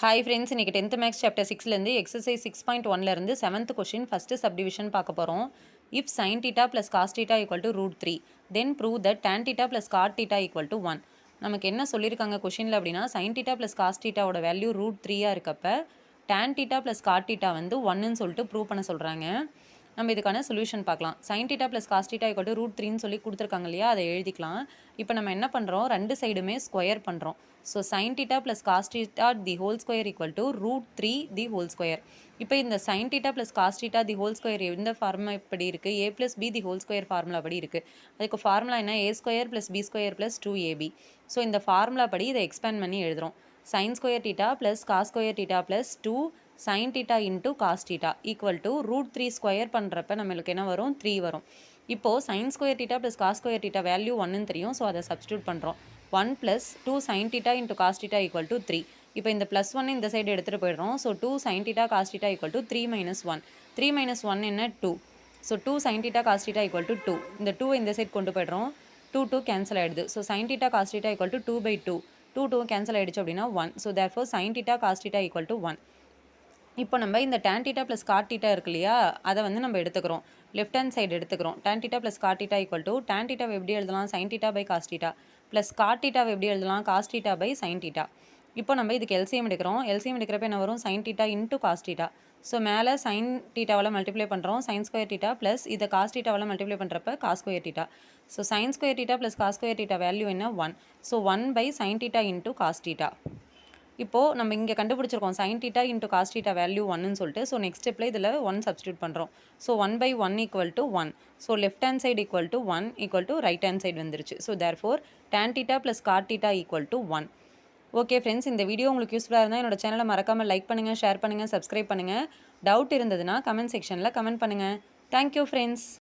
Hi friends, இன்னைக்கு 10th maths chapter 6லேருந்து exercise 6.1லேருந்து 7th கொஷின் ஃபஸ்ட்டு சப்டிவிஷன் பார்க்க போகிறோம். If sine theta plus cos theta equal to √3 then prove that tan theta plus cot theta equal to 1. நமக்கு என்ன சொல்லியிருக்காங்க கொஷினில் அப்படின்னா, சைன் டீட்டா ப்ளஸ் காஸ் டீட்டாவோட வேல்யூ √3 இருக்கப்ப tan theta plus cot theta வந்து 1ன்னு சொல்லிட்டு ப்ரூவ் பண்ண சொல்கிறாங்க. நம்ம இதுக்கான சொல்யூஷன் பார்க்கலாம். Sine theta plus cos theta equal to √3ன்னு சொல்லி கொடுத்துருக்காங்க இல்லையா, அதை எழுதிக்கலாம். இப்போ நம்ம என்ன பண்ணுறோம், ரெண்டு சைடுமே ஸ்கொயர் பண்ணுறோம். So sine theta plus cos theta the whole square equal to √3 the whole square. இப்போ இந்த sine theta plus cos theta the whole square எந்த ஃபார்முலா இப்படி இருக்குது, a plus B the whole square formula படி இருக்குது. அதுக்கு formula என்ன, a square plus B square plus 2ab. So இந்த ஃபார்முலா படி இதை எக்ஸ்பேண்ட் பண்ணி எழுதுகிறோம். Sine square theta plus cos square theta plus 2 sine theta into cos theta equal to √3 square பண்ணுறப்ப நம்மளுக்கு என்ன வரும், 3 வரும். இப்போது sine square theta plus cos square theta value 1ன்னு தெரியும். ஸோ அதை சப்ஸ்டியூட் பண்ணுறோம். 1 plus 2 sine theta into cos theta equal to 3. இப்போ இந்த ப்ளஸ் 1 இந்த சைடு எடுத்துகிட்டு போயிடுறோம். So 2 sine theta cos theta equal to 3 minus 1. 3 minus 1 என்ன, 2. So 2 sine theta cos theta equal to 2. இந்த 2 இந்த சைடு கொண்டு போய்ட்றோம். 2 கேன்சல் ஆகிடுது. So sine theta cos theta equal to 2/2. 2 cancel ஆகிடுச்சு அப்படின்னா 1. So therefore sine theta cos theta equal to 1. இப்போ நம்ம இந்த tan theta plus cot theta இருக்கு இல்லையா, அதை வந்து நம்ம எடுத்துக்கிறோம். லெஃப்ட் ஹேண்ட் சைடு எடுத்துக்கிறோம். Tan theta plus cot theta equal to tan டீட்டாவை எப்படி எழுதலாம், sine theta by cos theta plus God டீட்டாவை எப்படி எழுதலாம், cos theta by sine theta. இப்போ நம்ம இதுக்கு எல்சிஎம் எடுக்கிறோம். எல்சிஎம் எடுக்கிறப்ப என்ன வரும், sine theta into cos theta. So மேலே சைன் டீட்டாவால் மல்டிப்ளை பண்ணுறோம், சைன் ஸ்கொயர் டீட்டா ப்ளஸ் இதை காஸ் டீட்டாவால் மல்டிப்ளை பண்ணுறப்ப cos square theta. So sine square theta plus cos square theta value என்ன, 1. So 1 by sine theta into cos theta. இப்போது நம்ம இங்கே கண்டுபிடிச்சிருக்கோம் sine theta into cos theta value 1ன்னு சொல்லிட்டு. So next ஸ்டெப்பில் இதில் 1 சப்ஸ்டியூட் பண்ணுறோம். So 1/1 equal to 1. So left hand side equal to 1 equal to right hand side வந்துருச்சு. So therefore tan theta plus cot theta equal to 1. Okay friends, இந்த video உங்களுக்கு யூஸ்ஃபுல்லாக இருந்தால் என்னோட சேனலை மறக்காமல் லைக் பண்ணுங்கள், ஷேர் பண்ணுங்கள், சப்ஸ்கிரைப் பண்ணுங்கள். டவுட் இருந்ததுன்னா கமெண்ட் செக்ஷனில் கமெண்ட் பண்ணுங்கள். Thank you friends.